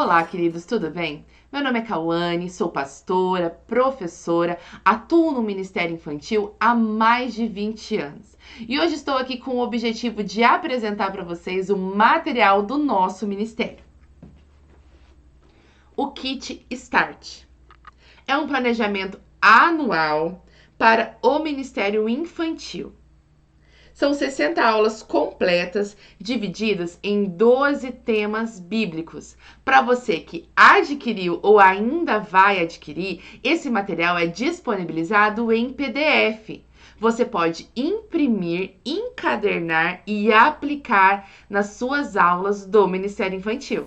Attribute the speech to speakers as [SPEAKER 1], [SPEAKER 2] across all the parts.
[SPEAKER 1] Olá, queridos, tudo bem? Meu nome é Cauane, sou pastora, professora, atuo no Ministério Infantil há mais de 20 anos. E hoje estou aqui com o objetivo de apresentar para vocês o material do nosso ministério. O Kit Start é um planejamento anual para o Ministério Infantil. São 60 aulas completas, divididas em 12 temas bíblicos. Para você que adquiriu ou ainda vai adquirir, esse material é disponibilizado em PDF. Você pode imprimir, encadernar e aplicar nas suas aulas do Ministério Infantil.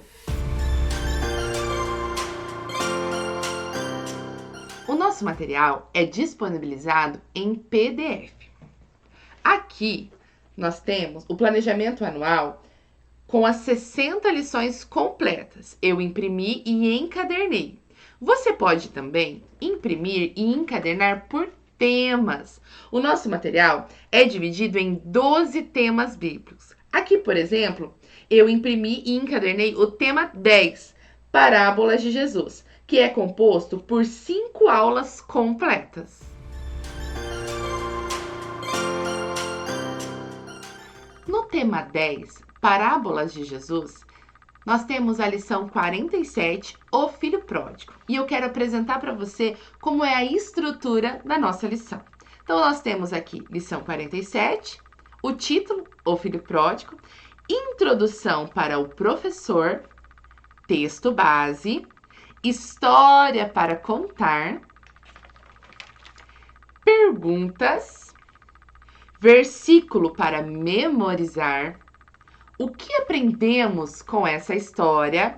[SPEAKER 1] O nosso material é disponibilizado em PDF. Aqui nós temos o planejamento anual com as 60 lições completas. Eu imprimi e encadernei. Você pode também imprimir e encadernar por temas. O nosso material é dividido em 12 temas bíblicos. Aqui, por exemplo, eu imprimi e encadernei o tema 10, Parábolas de Jesus, que é composto por 5 aulas completas. No tema 10, Parábolas de Jesus, nós temos a lição 47, O Filho Pródigo. E eu quero apresentar para você como é a estrutura da nossa lição. Então, nós temos aqui lição 47, o título, O Filho Pródigo, introdução para o professor, texto base, história para contar, perguntas, versículo para memorizar, o que aprendemos com essa história,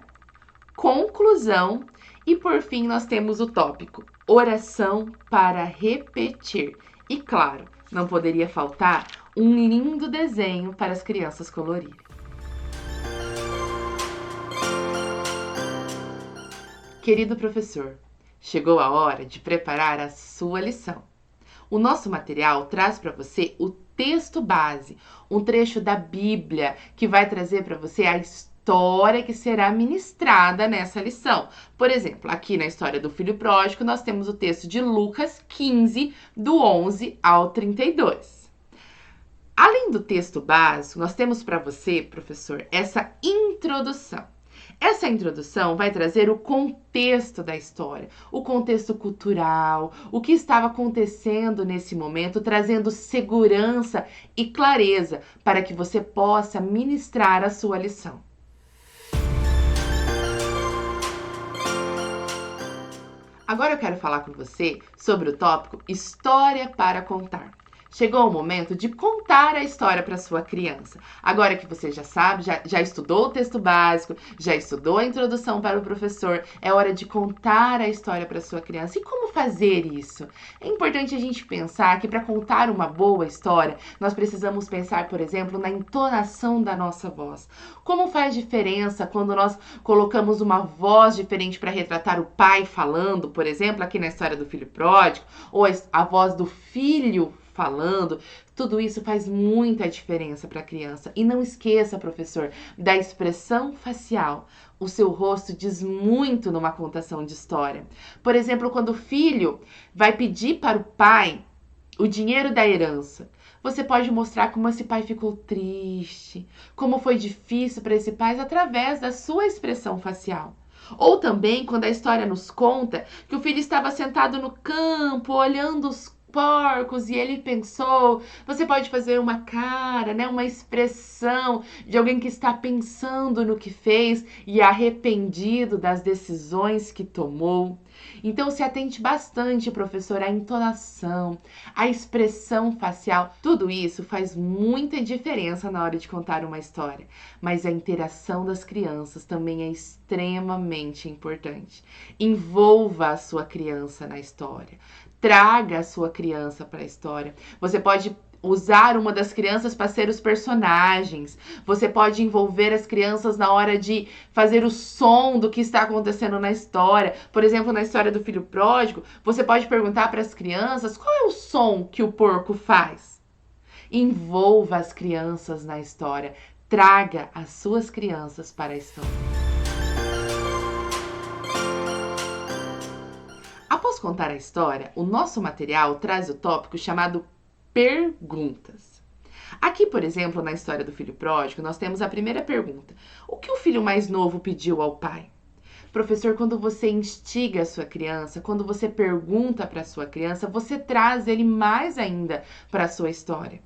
[SPEAKER 1] conclusão e, por fim, nós temos o tópico oração para repetir. E, claro, não poderia faltar um lindo desenho para as crianças colorirem. Querido professor, chegou a hora de preparar a sua lição. O nosso material traz para você o texto base, um trecho da Bíblia que vai trazer para você a história que será ministrada nessa lição. Por exemplo, aqui na história do Filho Pródigo, nós temos o texto de Lucas 15, do 11 ao 32. Além do texto básico, nós temos para você, professor, essa introdução. Essa introdução vai trazer o contexto da história, o contexto cultural, o que estava acontecendo nesse momento, trazendo segurança e clareza para que você possa ministrar a sua lição. Agora eu quero falar com você sobre o tópico História para Contar. Chegou o momento de contar a história para sua criança. Agora que você já sabe, já estudou o texto básico, já estudou a introdução para o professor, é hora de contar a história para sua criança. E como fazer isso? É importante a gente pensar que para contar uma boa história, nós precisamos pensar, por exemplo, na entonação da nossa voz. Como faz diferença quando nós colocamos uma voz diferente para retratar o pai falando, por exemplo, aqui na história do filho pródigo, ou a voz do filho falando, tudo isso faz muita diferença para a criança. E não esqueça, professor, da expressão facial. O seu rosto diz muito numa contação de história. Por exemplo, quando o filho vai pedir para o pai o dinheiro da herança, você pode mostrar como esse pai ficou triste, como foi difícil para esse pai através da sua expressão facial. Ou também quando a história nos conta que o filho estava sentado no campo, olhando os porcos e ele pensou, você pode fazer uma cara, né, uma expressão de alguém que está pensando no que fez e arrependido das decisões que tomou. Então se atente bastante, professor, à entonação, à expressão facial. Tudo isso faz muita diferença na hora de contar uma história, mas a interação das crianças também é extremamente importante. Envolva a sua criança na história. Traga a sua criança para a história. Você pode usar uma das crianças para ser os personagens. Você pode envolver as crianças na hora de fazer o som do que está acontecendo na história. Por exemplo, na história do filho pródigo, você pode perguntar para as crianças qual é o som que o porco faz. Envolva as crianças na história. Traga as suas crianças para a história. contar a história, o nosso material traz o tópico chamado perguntas. Aqui, por exemplo, na história do filho pródigo, nós temos a primeira pergunta. O que o filho mais novo pediu ao pai? Professor, quando você instiga a sua criança, quando você pergunta para a sua criança, você traz ele mais ainda para a sua história.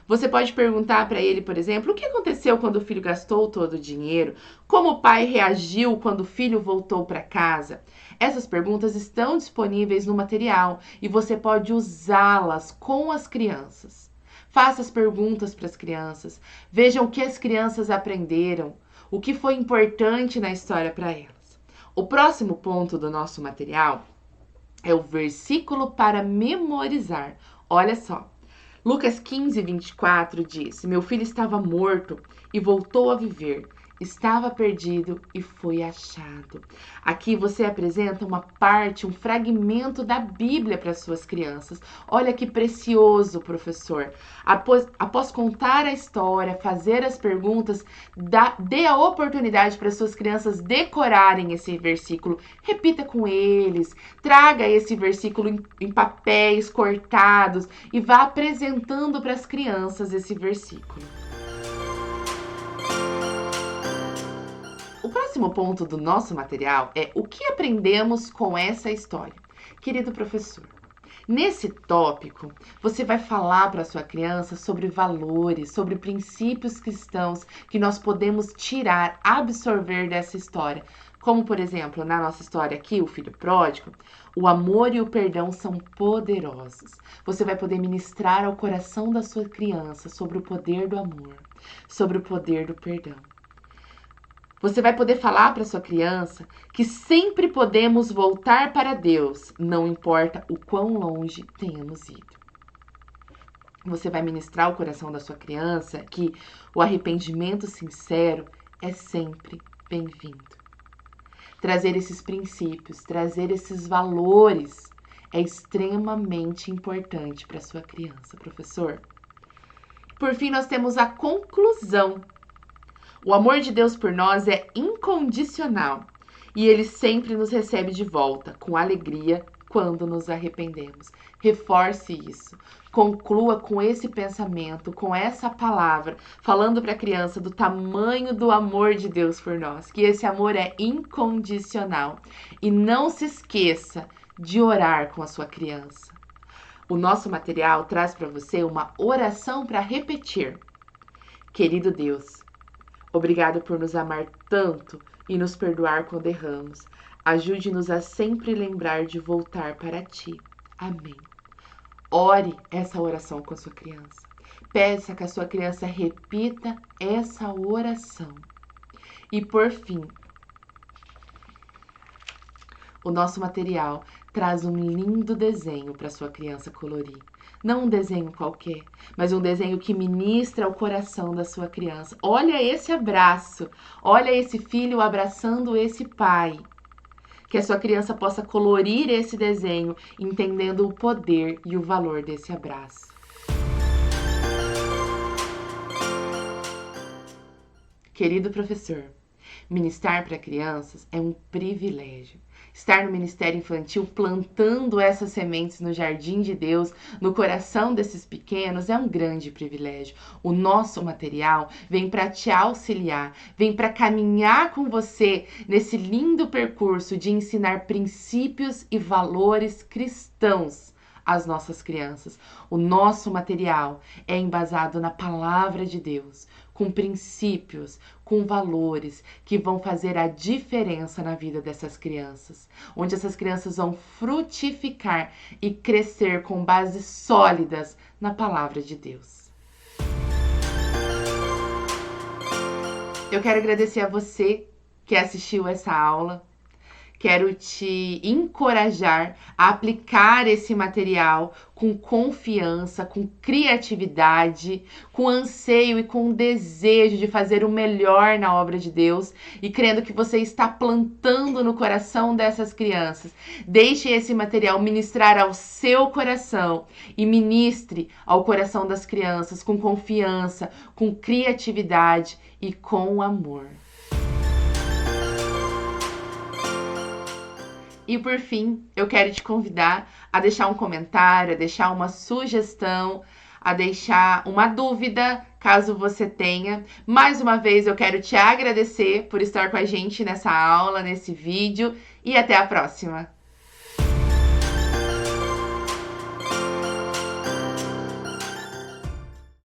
[SPEAKER 1] Você pode perguntar para ele, por exemplo, o que aconteceu quando o filho gastou todo o dinheiro? Como o pai reagiu quando o filho voltou para casa? Essas perguntas estão disponíveis no material e você pode usá-las com as crianças. Faça as perguntas para as crianças, vejam o que as crianças aprenderam, o que foi importante na história para elas. O próximo ponto do nosso material é o versículo para memorizar. Olha só. Lucas 15, 24 diz: Meu filho estava morto e voltou a viver. Estava perdido e foi achado. Aqui você apresenta uma parte, um fragmento da Bíblia para suas crianças. Olha que precioso, professor. Após contar a história, fazer as perguntas, dê a oportunidade para suas crianças decorarem esse versículo. Repita com eles, traga esse versículo em papéis cortados e vá apresentando para as crianças esse versículo. O próximo ponto do nosso material é o que aprendemos com essa história. Querido professor, nesse tópico, você vai falar para a sua criança sobre valores, sobre princípios cristãos que nós podemos tirar, absorver dessa história. Como, por exemplo, na nossa história aqui, o filho pródigo, o amor e o perdão são poderosos. Você vai poder ministrar ao coração da sua criança sobre o poder do amor, sobre o poder do perdão. Você vai poder falar para sua criança que sempre podemos voltar para Deus, não importa o quão longe tenhamos ido. Você vai ministrar ao coração da sua criança que o arrependimento sincero é sempre bem-vindo. Trazer esses princípios, trazer esses valores é extremamente importante para sua criança, professor. Por fim, nós temos a conclusão. O amor de Deus por nós é incondicional e Ele sempre nos recebe de volta com alegria quando nos arrependemos. Reforce isso. Conclua com esse pensamento, com essa palavra, falando para a criança do tamanho do amor de Deus por nós, que esse amor é incondicional. E não se esqueça de orar com a sua criança. O nosso material traz para você uma oração para repetir. Querido Deus, obrigado por nos amar tanto e nos perdoar quando erramos. Ajude-nos a sempre lembrar de voltar para Ti. Amém. Ore essa oração com a sua criança. Peça que a sua criança repita essa oração. E por fim, o nosso material traz um lindo desenho para sua criança colorir. Não um desenho qualquer, mas um desenho que ministra ao coração da sua criança. Olha esse abraço, olha esse filho abraçando esse pai. Que a sua criança possa colorir esse desenho, entendendo o poder e o valor desse abraço. Querido professor, ministrar para crianças é um privilégio. Estar no Ministério Infantil plantando essas sementes no jardim de Deus, no coração desses pequenos, é um grande privilégio. O nosso material vem para te auxiliar, vem para caminhar com você nesse lindo percurso de ensinar princípios e valores cristãos às nossas crianças. O nosso material é embasado na palavra de Deus, com princípios, com valores que vão fazer a diferença na vida dessas crianças, onde essas crianças vão frutificar e crescer com bases sólidas na palavra de Deus. Eu quero agradecer a você que assistiu essa aula. Quero te encorajar a aplicar esse material com confiança, com criatividade, com anseio e com desejo de fazer o melhor na obra de Deus e crendo que você está plantando no coração dessas crianças. Deixe esse material ministrar ao seu coração e ministre ao coração das crianças com confiança, com criatividade e com amor. E por fim, eu quero te convidar a deixar um comentário, a deixar uma sugestão, a deixar uma dúvida, caso você tenha. Mais uma vez, eu quero te agradecer por estar com a gente nessa aula, nesse vídeo, e até a próxima!